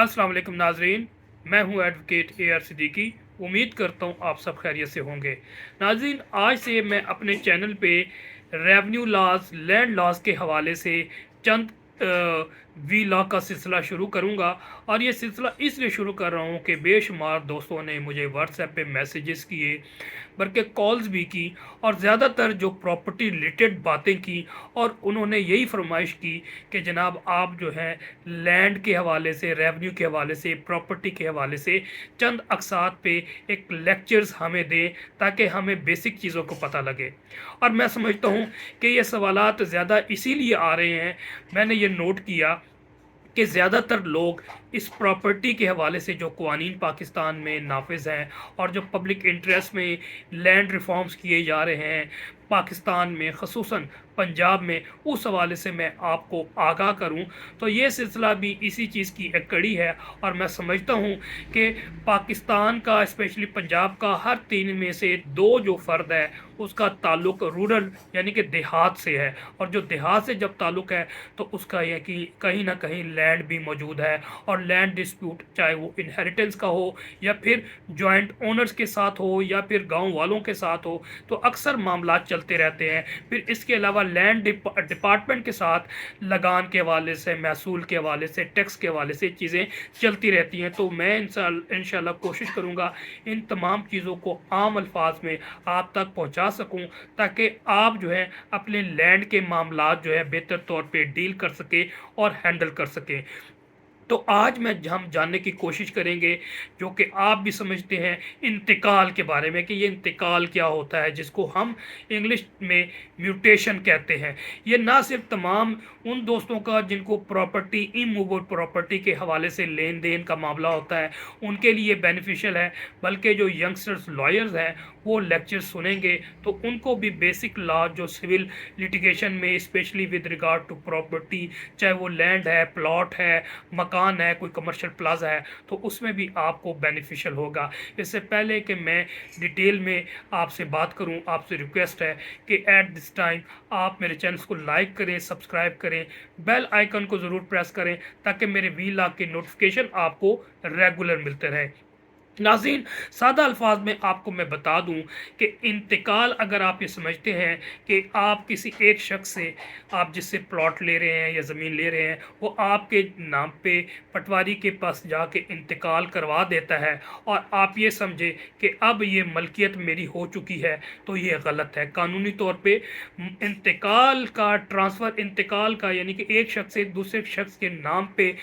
अस्सलाम वालेकुम नाजरीन, मैं हूं एडवोकेट AR सिद्दीकी। उम्मीद करता हूं आप सब खैरियत से होंगे। नाजरीन, आज से मैं अपने चैनल पे रेवेन्यू लॉज, लैंड लॉज के हवाले से चंद वी लॉ का सिलसिला शुरू करूंगा। और ये सिलसिला इसलिए शुरू कर रहा हूं कि बेशुमार दोस्तों ने मुझे व्हाट्सएप पे मैसेजेस किए, बल्कि कॉल्स भी की, और ज़्यादातर जो प्रॉपर्टी रिलेटेड बातें की, और उन्होंने यही फरमाइश की कि जनाब आप जो है लैंड के हवाले से, रेवेन्यू के हवाले से, प्रॉपर्टी के हवाले से चंद अक़सात पे एक लेक्चर्स हमें दें ताकि हमें बेसिक चीज़ों को पता लगे। और मैं समझता हूँ कि ये सवालात ज़्यादा इसीलिए आ रहे हैं, मैंने ये नोट किया कि ज़्यादातर लोग इस प्रॉपर्टी के हवाले से जो कवानीन पाकिस्तान में नाफिज हैं और जो पब्लिक इंटरेस्ट में लैंड रिफॉर्म्स किए जा रहे हैं पाकिस्तान में, ख़ुसूसन पंजाब में, उस हवाले से मैं आपको आगाह करूं। तो ये सिलसिला भी इसी चीज़ की एक कड़ी है। और मैं समझता हूं कि पाकिस्तान का, स्पेशली पंजाब का, हर 3 में से 2 जो फ़र्द है उसका ताल्लुक़ रूरल यानी कि देहात से है। और जो देहात से जब ताल्लुक़ है तो उसका यह कि कहीं ना कहीं लैंड भी मौजूद है। और लैंड डिस्प्यूट, चाहे वो इनहेरिटेंस का हो या फिर जॉइंट ओनर्स के साथ हो या फिर गांव वालों के साथ हो, तो अक्सर मामला चलते रहते हैं। फिर इसके अलावा लैंड डिपार्टमेंट के साथ लगान के हवाले से, महसूल के हवाले से, टैक्स के हवाले से चीज़ें चलती रहती हैं। तो मैं इंशाल्लाह कोशिश करूँगा इन तमाम चीज़ों को आम अल्फाज में आप तक पहुँचा सकूँ, ताकि आप जो है अपने लैंड के मामलात जो है बेहतर तौर पे डील कर सकें और हैंडल कर सकें। तो आज हम जानने की कोशिश करेंगे, जो कि आप भी समझते हैं, इंतकाल के बारे में कि ये इंतकाल क्या होता है, जिसको हम इंग्लिश में म्यूटेशन कहते हैं। ये ना सिर्फ तमाम उन दोस्तों का जिनको प्रॉपर्टी, इमूवेबल प्रॉपर्टी के हवाले से लेन देन का मामला होता है, उनके लिए बेनिफिशियल है, बल्कि जो यंगस्टर्स लॉयर्स हैं वो लेक्चर सुनेंगे तो उनको भी बेसिक लॉ जो सिविल लिटिगेशन में, specially with regard to property, चाहे वो लैंड है, प्लॉट है, मकान है, कोई कमर्शियल प्लाजा है, तो उसमें भी आपको बेनिफिशियल होगा। इससे पहले कि मैं डिटेल में आपसे बात करूं, आपसे रिक्वेस्ट है कि एट दिस टाइम आप मेरे चैनल को लाइक करें, सब्सक्राइब करें, बेल आइकन को ज़रूर प्रेस करें ताकि मेरे वीलॉग के नोटिफिकेशन आपको रेगुलर मिलते रहे। नाज़रीन, सादा अल्फाज में आपको मैं बता दूं कि इंतकाल, अगर आप ये समझते हैं कि आप किसी एक शख्स से, आप जिससे प्लॉट ले रहे हैं या ज़मीन ले रहे हैं, वो आपके नाम पे पटवारी के पास जाके इंतकाल करवा देता है और आप ये समझे कि अब ये मलकियत मेरी हो चुकी है, तो ये गलत है। कानूनी तौर पे इंतकाल का ट्रांसफ़र, इंतकाल का यानी कि एक शख्स से दूसरे शख्स के नाम पे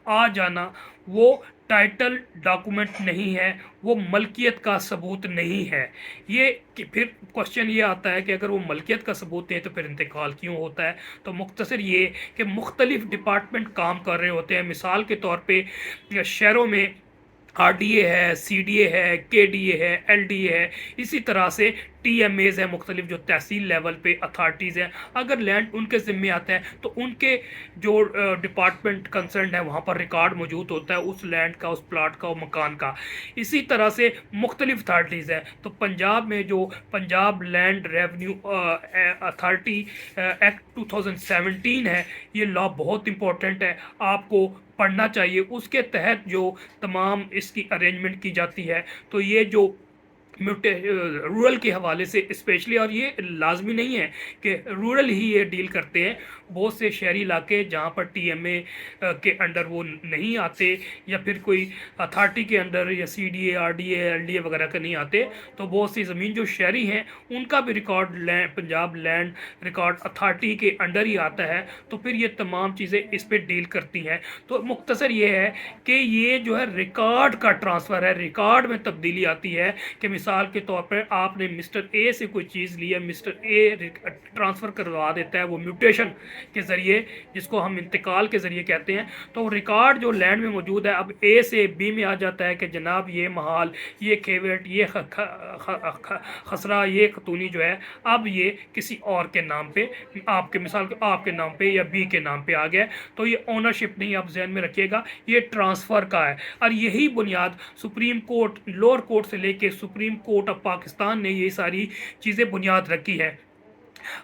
आ जाना, वो टाइटल डॉक्यूमेंट नहीं है, वो मलकियत का सबूत नहीं है। ये कि फिर क्वेश्चन ये आता है कि अगर वो मलकियत का सबूत है तो फिर इंतकाल क्यों होता है। तो मुख्तसर ये कि मुख्तलिफ डिपार्टमेंट काम कर रहे होते हैं। मिसाल के तौर पे शहरों में RDA है, CDA है, KDA है, LDA है, इसी तरह से TMAs हैं, मुख्तलिफ जो तहसील लेवल पे अथॉरिटीज़ हैं। अगर लैंड उनके ज़िम्मे आता है तो उनके जो डिपार्टमेंट कंसर्न है वहाँ पर रिकॉर्ड मौजूद होता है उस लैंड का, उस प्लाट का, उस मकान का। इसी तरह से मुख्तलिफ अथॉरिटीज़ हैं। तो पंजाब में जो Punjab land revenue authority act 2017 है, ये लॉ बहुत इंपॉर्टेंट है, आपको पढ़ना चाहिए। उसके तहत जो तमाम इसकी अरेंजमेंट की जाती है, तो ये जो रूरल के हवाले से स्पेशली, और ये लाजमी नहीं है कि रूरल ही ये डील करते हैं, बहुत से शहरी इलाके जहाँ पर TMA के अंडर वो नहीं आते या फिर कोई अथॉरिटी के अंडर या CDA, RDA, LDA वगैरह के नहीं आते, तो बहुत सी ज़मीन जो शहरी हैं उनका भी record Punjab land record authority के अंडर ही आता है। तो फिर ये तमाम चीज़ें इस पर डील करती हैं। तो मुख्तसर ये है कि ये जो है रिकॉर्ड का ट्रांसफ़र है, रिकॉर्ड में तब्दीली आती है कि मिसाल के तौर पर आपने मिस्टर A से कोई चीज़ ली है, मिस्टर A ट्रांसफ़र करवा देता है वो म्यूटेशन के ज़रिए, जिसको हम इंतकाल के ज़रिए कहते हैं। तो रिकॉर्ड जो लैंड में मौजूद है अब A से B में आ जाता है कि जनाब ये महाल, ये खेवट, ये खसरा, ये खतूनी जो है अब ये किसी और के नाम पे, आपके मिसाल के आपके नाम पे या B के नाम पे आ गया। तो ये ओनरशिप नहीं, आप जहन में रखिएगा, ये ट्रांसफ़र का है। और यही बुनियाद सुप्रीम कोर्ट, लोअर कोर्ट से लेके सुप्रीम कोर्ट ऑफ पाकिस्तान ने ये सारी चीज़ें बुनियाद रखी है।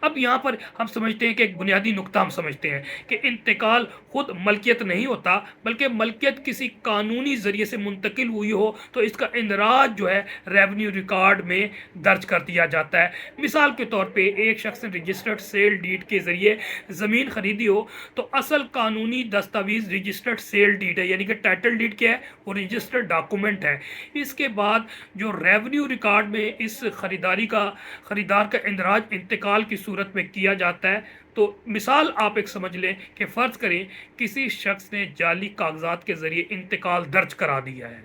अब यहाँ पर हम समझते हैं कि एक बुनियादी नुक्ता हम समझते हैं कि इंतकाल खुद मलकियत नहीं होता, बल्कि मलकियत किसी कानूनी ज़रिए से मुंतकिल हुई हो तो इसका इंदराज जो है रेवेन्यू रिकॉर्ड में दर्ज कर दिया जाता है। मिसाल के तौर पे एक शख्स ने रजिस्टर्ड सेल डीड के ज़रिए ज़मीन खरीदी हो तो असल कानूनी दस्तावेज़ रजिस्टर्ड सेल डीड है, यानी कि टाइटल डीड क्या है, वो रजिस्टर्ड डॉक्यूमेंट है। इसके बाद जो रेवेन्यू रिकॉर्ड में इस खरीदार का इंदराज इंतकाल की सूरत में किया जाता है। तो मिसाल आप एक समझ लें कि फ़र्ज़ करें किसी शख्स ने जाली कागजात के ज़रिए इंतकाल दर्ज करा दिया है,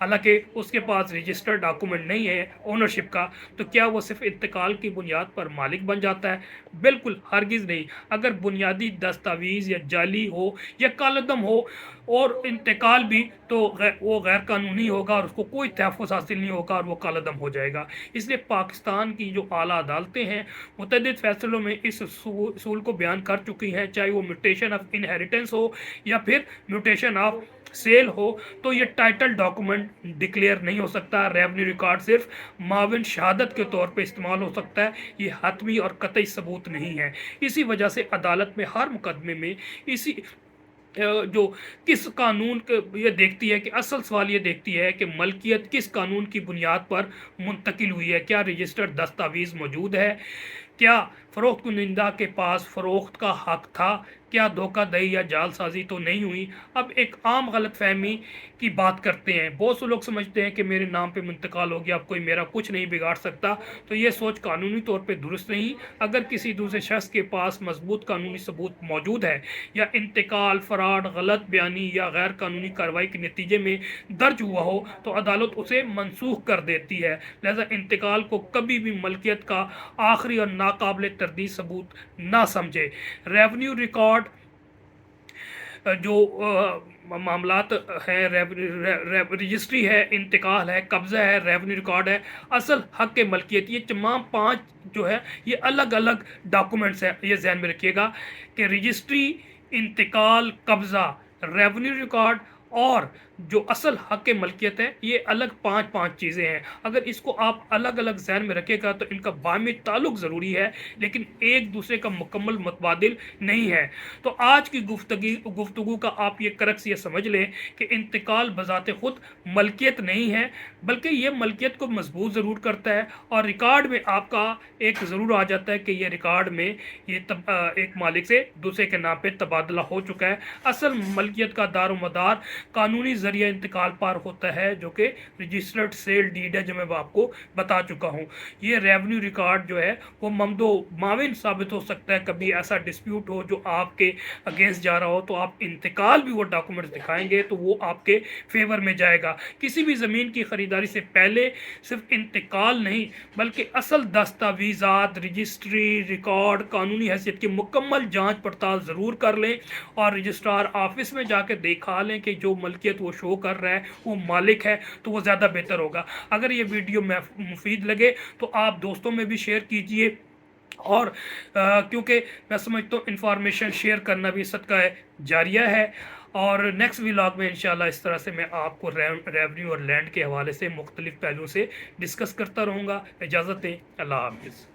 हालांकि उसके पास रजिस्टर्ड डॉक्यूमेंट नहीं है ओनरशिप का, तो क्या वो सिर्फ इंतकाल की बुनियाद पर मालिक बन जाता है? बिल्कुल हरगिज़ नहीं। अगर बुनियादी दस्तावेज़ या जाली हो या कालदम हो और इंतकाल भी, तो वो गैर कानूनी होगा और उसको कोई तहफ़्फ़ुज़ हासिल नहीं होगा और वो कालदम हो जाएगा। इसलिए पाकिस्तान की जो आला अदालतें हैं मुतअद्दिद फ़ैसलों में इस उसूल को बयान कर चुकी हैं, चाहे वो म्यूटेशन ऑफ इनहेरिटेंस हो या फिर म्यूटेशन ऑफ सेल हो, तो ये टाइटल डॉक्यूमेंट डिक्लेयर नहीं हो सकता। रेवेन्यू रिकॉर्ड सिर्फ माविन शहादत के तौर पे इस्तेमाल हो सकता है, ये हतमी और कतई सबूत नहीं है। इसी वजह से अदालत में हर मुकदमे में इसी जो किस कानून के ये देखती है कि असल सवाल ये देखती है कि मलकियत किस कानून की बुनियाद पर मुंतकिल हुई है। क्या रजिस्टर्ड दस्तावेज़ मौजूद है? क्या फ़रोख्त कुनिंदा के पास फ़रोख्त का हक़ था? क्या धोखाधड़ी या जालसाजी तो नहीं हुई? अब एक आम गलत फहमी की बात करते हैं। बहुत से लोग समझते हैं कि मेरे नाम पे मुंतकाल हो गया, अब कोई मेरा कुछ नहीं बिगाड़ सकता। तो ये सोच कानूनी तौर पे दुरुस्त नहीं। अगर किसी दूसरे शख्स के पास मजबूत कानूनी सबूत मौजूद है या इंतकाल फ़राड, गलत बयानी या गैर कानूनी कार्रवाई के नतीजे में दर्ज हुआ हो तो अदालत उसे मनसूख कर देती है। लिहाजा इंतकाल को कभी भी मलकियत का आखिरी और नाकाबिल तरदीद सबूत ना समझे। रेवेन्यू रिकॉर्ड जो मामलात हैं, रजिस्ट्री है, इंतकाल है, कब्ज़ा है, रेवेन्यू रिकॉर्ड है, असल हक़ के मलकियत, ये तमाम 5 जो है ये अलग अलग डॉक्यूमेंट्स हैं। ये ध्यान में रखिएगा कि रजिस्ट्री, इंतकाल, कब्ज़ा, रेवेन्यू रिकॉर्ड और जो असल हक़ के मलकियत है, ये अलग 5 चीज़ें हैं। अगर इसको आप अलग अलग ज़हन में रखेगा तो इनका बाहमी ताल्लुक़ ज़रूरी है, लेकिन एक दूसरे का मुकम्मल मुतबादिल नहीं है। तो आज की गुफ्तगू का आप ये क्रक्स ये समझ लें कि इंतकाल बज़ाते ख़ुद मलकियत नहीं है, बल्कि ये मलकियत को मजबूत ज़रूर करता है और रिकॉर्ड में आपका एक ज़रूर आ जाता है कि ये रिकॉर्ड में ये एक मालिक से दूसरे के नाम पर तबादला हो चुका है। असल मलकियत का दारोमदार कानूनी ज़रिया इंतकाल पर होता है, जो कि रजिस्टर्ड सेल डीड है, जो मैं आपको बता चुका हूँ। ये रेवेन्यू रिकॉर्ड जो है वो ममदो माविन साबित हो सकता है। कभी ऐसा डिस्प्यूट हो जो आपके अगेंस्ट जा रहा हो तो आप इंतकाल भी वो डॉक्यूमेंट्स दिखाएंगे तो वो आपके फेवर में जाएगा। किसी भी ज़मीन की ख़रीदारी से पहले सिर्फ इंतकाल नहीं बल्कि असल दस्तावेज़ात, रजिस्ट्री, रिकॉर्ड, कानूनी हैसियत की मुकम्मल जाँच पड़ताल ज़रूर कर लें और रजिस्ट्रार ऑफिस में जाकर दिखा लें कि जो मलकियत वो शो कर रहा है वो मालिक है, तो वो ज़्यादा बेहतर होगा। अगर ये वीडियो मुफीद लगे तो आप दोस्तों में भी शेयर कीजिए और क्योंकि मैं समझता हूँ इंफॉर्मेशन शेयर करना भी सदका जारिया है। और नेक्स्ट व्लॉग में इंशाल्लाह इस तरह से मैं आपको रेवेन्यू और लैंड के हवाले से मुख्तलिफ पहलुओं से डिस्कस करता रहूँगा। इजाज़त दें, अल्लाह हाफ़िज़।